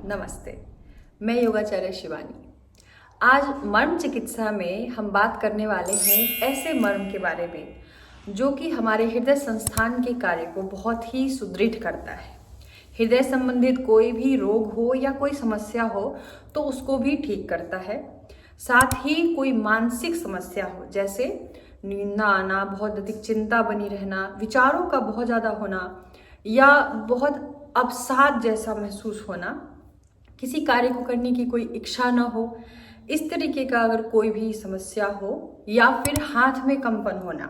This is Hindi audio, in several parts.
नमस्ते, मैं योगाचार्य शिवानी। आज मर्म चिकित्सा में हम बात करने वाले हैं ऐसे मर्म के बारे में जो कि हमारे हृदय संस्थान के कार्य को बहुत ही सुदृढ़ करता है। हृदय संबंधित कोई भी रोग हो या कोई समस्या हो तो उसको भी ठीक करता है। साथ ही कोई मानसिक समस्या हो जैसे नींद ना आना, बहुत अधिक चिंता बनी रहना, विचारों का बहुत ज़्यादा होना या बहुत अवसाद जैसा महसूस होना, किसी कार्य को करने की कोई इच्छा न हो, इस तरीके का अगर कोई भी समस्या हो या फिर हाथ में कंपन होना,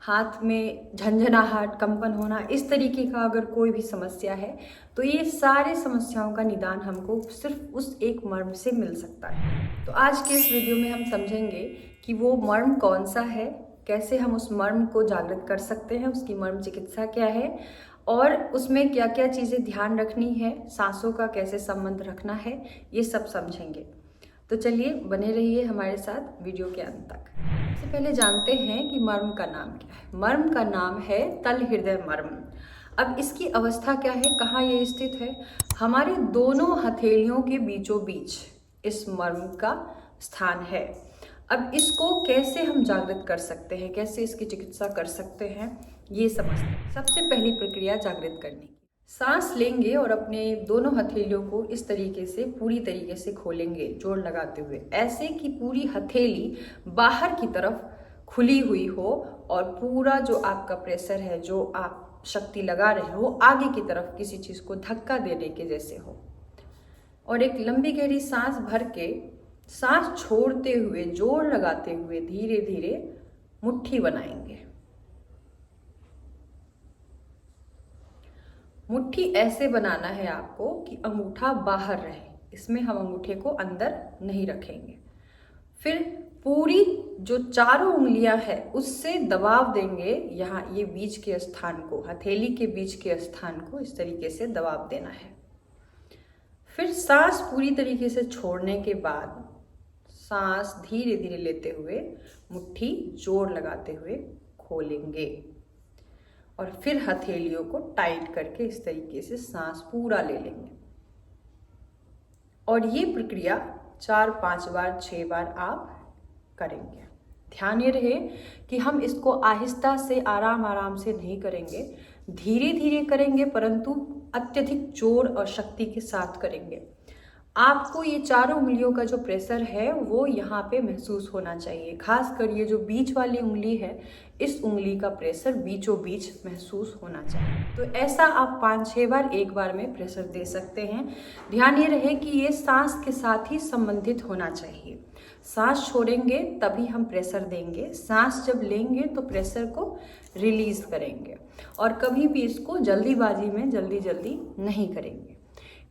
हाथ में झंझनाहट, कंपन होना, इस तरीके का अगर कोई भी समस्या है तो ये सारे समस्याओं का निदान हमको सिर्फ उस एक मर्म से मिल सकता है। तो आज के इस वीडियो में हम समझेंगे कि वो मर्म कौन सा है, कैसे हम उस मर्म को जागृत कर सकते हैं, उसकी मर्म चिकित्सा क्या है और उसमें क्या क्या चीज़ें ध्यान रखनी है, सांसों का कैसे संबंध रखना है, ये सब समझेंगे। तो चलिए बने रहिए हमारे साथ वीडियो के अंत तक। सबसे पहले जानते हैं कि मर्म का नाम क्या है। मर्म का नाम है तल हृदय मर्म। अब इसकी अवस्था क्या है, कहाँ ये स्थित है? हमारे दोनों हथेलियों के बीचों बीच इस मर्म का स्थान है। अब इसको कैसे हम जागृत कर सकते हैं, कैसे इसकी चिकित्सा कर सकते हैं, ये समझते हैं। सबसे पहली प्रक्रिया जागृत करने की, सांस लेंगे और अपने दोनों हथेलियों को इस तरीके से पूरी तरीके से खोलेंगे जोर लगाते हुए, ऐसे कि पूरी हथेली बाहर की तरफ खुली हुई हो और पूरा जो आपका प्रेशर है, जो आप शक्ति लगा रहे हो, वो आगे की तरफ किसी चीज़ को धक्का देने के जैसे हो। और एक लंबी गहरी सांस भर के सांस छोड़ते हुए, जोर लगाते हुए धीरे धीरे मुट्ठी बनाएंगे। मुट्ठी ऐसे बनाना है आपको कि अंगूठा बाहर रहे, इसमें हम अंगूठे को अंदर नहीं रखेंगे। फिर पूरी जो चारों उंगलियां हैं उससे दबाव देंगे, यहाँ ये बीच के स्थान को, हथेली के बीच के स्थान को इस तरीके से दबाव देना है। फिर सांस पूरी तरीके से छोड़ने के बाद सांस धीरे धीरे लेते हुए मुट्ठी जोर लगाते हुए खोलेंगे और फिर हथेलियों को टाइट करके इस तरीके से सांस पूरा ले लेंगे। और ये प्रक्रिया 4, 5 बार, 6 बार आप करेंगे। ध्यान ये रहे कि हम इसको आहिस्ता से, आराम आराम से नहीं करेंगे, धीरे धीरे करेंगे, परंतु अत्यधिक जोर और शक्ति के साथ करेंगे। आपको ये चारों उंगलियों का जो प्रेशर है वो यहाँ पे महसूस होना चाहिए। खासकर ये जो बीच वाली उंगली है, इस उंगली का प्रेशर बीचों बीच महसूस होना चाहिए। तो ऐसा आप 5-6 बार एक बार में प्रेशर दे सकते हैं। ध्यान ये रहे कि ये सांस के साथ ही संबंधित होना चाहिए। सांस छोड़ेंगे तभी हम प्रेशर देंगे, सांस जब लेंगे तो प्रेशर को रिलीज करेंगे। और कभी भी इसको जल्दीबाजी में जल्दी नहीं करेंगे।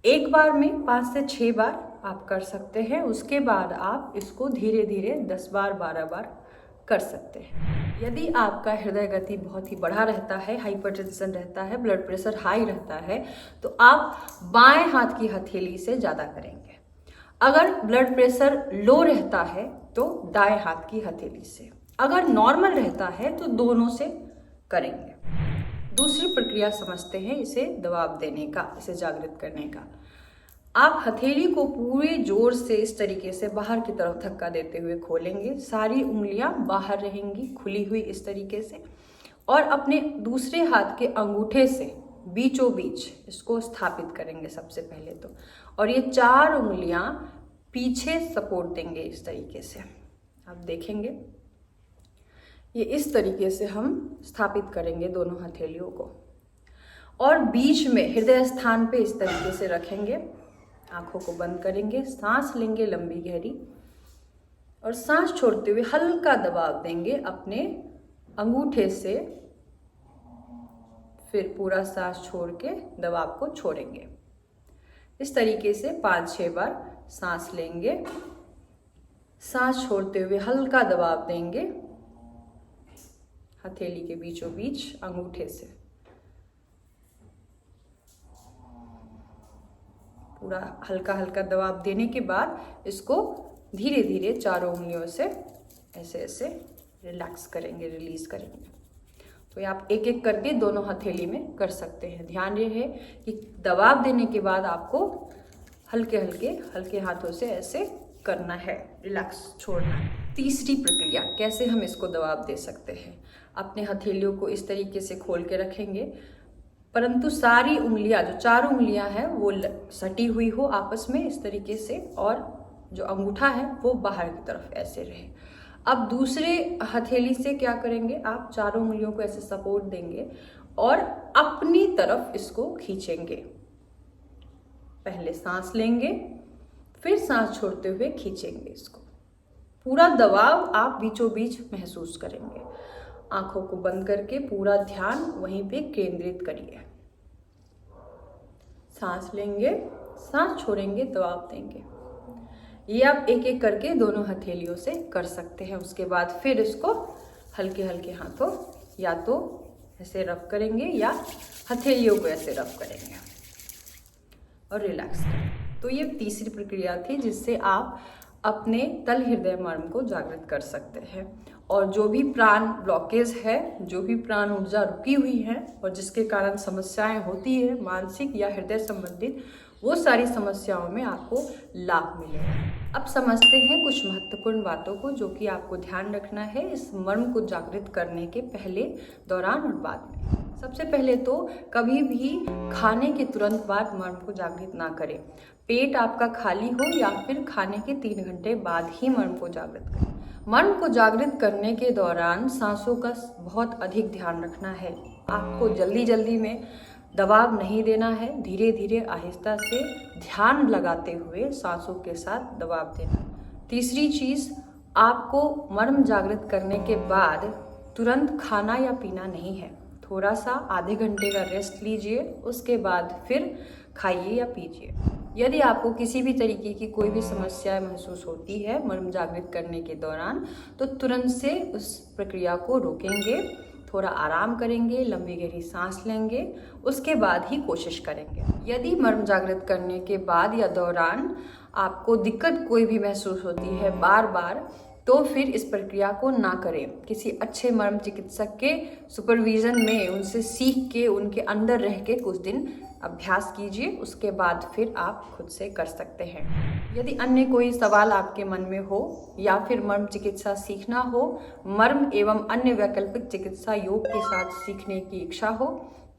एक बार में 5 से 6 बार आप कर सकते हैं। उसके बाद आप इसको धीरे धीरे 10 बार, 12 बार कर सकते हैं। यदि आपका हृदय गति बहुत ही बढ़ा रहता है, हाइपरटेंशन रहता है, ब्लड प्रेशर हाई रहता है, तो आप बाएं हाथ की हथेली से ज़्यादा करेंगे। अगर ब्लड प्रेशर लो रहता है तो दाएं हाथ की हथेली से, अगर नॉर्मल रहता है तो दोनों से करेंगे। दूसरी प्रक्रिया समझते हैं, इसे दबाव देने का, इसे जागृत करने का। आप हथेली को पूरे जोर से इस तरीके से बाहर की तरफ धक्का देते हुए खोलेंगे। सारी उंगलियां बाहर रहेंगी खुली हुई इस तरीके से, और अपने दूसरे हाथ के अंगूठे से बीचों बीच इसको स्थापित करेंगे सबसे पहले तो। और ये 4 उंगलियां पीछे सपोर्ट देंगे इस तरीके से। आप देखेंगे ये इस तरीके से हम स्थापित करेंगे दोनों हथेलियों को, और बीच में हृदय स्थान पे इस तरीके से रखेंगे। आंखों को बंद करेंगे, सांस लेंगे लंबी गहरी, और सांस छोड़ते हुए हल्का दबाव देंगे अपने अंगूठे से। फिर पूरा सांस छोड़ के दबाव को छोड़ेंगे। इस तरीके से 5-6 बार सांस लेंगे, सांस छोड़ते हुए हल्का दबाव देंगे हथेली के बीचों बीच अंगूठे से। पूरा हल्का हल्का दबाव देने के बाद इसको धीरे धीरे चारों उंगलियों से ऐसे ऐसे रिलैक्स करेंगे, रिलीज करेंगे। तो ये आप एक एक करके दोनों हथेली में कर सकते हैं। ध्यान ये है कि दबाव देने के बाद आपको हल्के हल्के हल्के हाथों से ऐसे करना है, रिलैक्स छोड़ना है। तीसरी प्रक्रिया, कैसे हम इसको दबाव दे सकते हैं। अपने हथेलियों को इस तरीके से खोल के रखेंगे, परंतु सारी उंगलियां, जो 4 उंगलियां हैं वो सटी हुई हो आपस में इस तरीके से, और जो अंगूठा है वो बाहर की तरफ ऐसे रहे। अब दूसरे हथेली से क्या करेंगे, आप 4 उंगलियों को ऐसे सपोर्ट देंगे और अपनी तरफ इसको खींचेंगे। पहले सांस लेंगे, फिर सांस छोड़ते हुए खींचेंगे इसको। पूरा दबाव आप बीचों बीच महसूस करेंगे। आंखों को बंद करके पूरा ध्यान वहीं पे केंद्रित करिए। सांस लेंगे, सांस छोड़ेंगे, दबाव देंगे। ये आप एक एक करके दोनों हथेलियों से कर सकते हैं। उसके बाद फिर इसको हल्के हल्के हाथों या तो ऐसे रब करेंगे या हथेलियों को ऐसे रब करेंगे और रिलैक्स करें। तो ये तीसरी प्रक्रिया थी जिससे आप अपने तल हृदय मर्म को जागृत कर सकते हैं। और जो भी प्राण ब्लॉकेज है, जो भी प्राण ऊर्जा रुकी हुई है और जिसके कारण समस्याएं होती है मानसिक या हृदय संबंधित, वो सारी समस्याओं में आपको लाभ मिलेगा। अब समझते हैं कुछ महत्वपूर्ण बातों को जो कि आपको ध्यान रखना है इस मर्म को जागृत करने के पहले, दौरान और बाद में। सबसे पहले तो कभी भी खाने के तुरंत बाद मर्म को जागृत ना करें। पेट आपका खाली हो या फिर खाने के 3 घंटे बाद ही मर्म को जागृत करें। मर्म को जागृत करने के दौरान सांसों का बहुत अधिक ध्यान रखना है। आपको जल्दी जल्दी में दबाव नहीं देना है, धीरे धीरे आहिस्ता से ध्यान लगाते हुए सांसों के साथ दबाव देना। तीसरी चीज़, आपको मर्म जागृत करने के बाद तुरंत खाना या पीना नहीं है। थोड़ा सा आधे घंटे का रेस्ट लीजिए, उसके बाद फिर खाइए या पीजिए। यदि आपको किसी भी तरीके की कोई भी समस्या महसूस होती है मर्म जागृत करने के दौरान, तो तुरंत से उस प्रक्रिया को रोकेंगे, थोड़ा आराम करेंगे, लंबी गहरी सांस लेंगे, उसके बाद ही कोशिश करेंगे। यदि मर्म जागृत करने के बाद या दौरान आपको दिक्कत कोई भी महसूस होती है बार बार, तो फिर इस प्रक्रिया को ना करें। किसी अच्छे मर्म चिकित्सक के सुपरविजन में उनसे सीख के, उनके अंदर रह के कुछ दिन अभ्यास कीजिए, उसके बाद फिर आप खुद से कर सकते हैं। यदि अन्य कोई सवाल आपके मन में हो या फिर मर्म चिकित्सा सीखना हो, मर्म एवं अन्य वैकल्पिक चिकित्सा योग के साथ सीखने की इच्छा हो,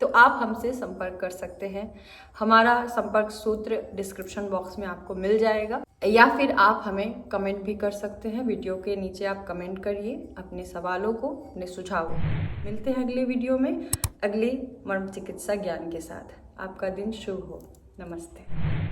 तो आप हमसे संपर्क कर सकते हैं। हमारा संपर्क सूत्र डिस्क्रिप्शन बॉक्स में आपको मिल जाएगा, या फिर आप हमें कमेंट भी कर सकते हैं। वीडियो के नीचे आप कमेंट करिए अपने सवालों को, अपने सुझावों को। मिलते हैं अगले वीडियो में अगले मर्म चिकित्सा ज्ञान के साथ। आपका दिन शुभ हो। नमस्ते।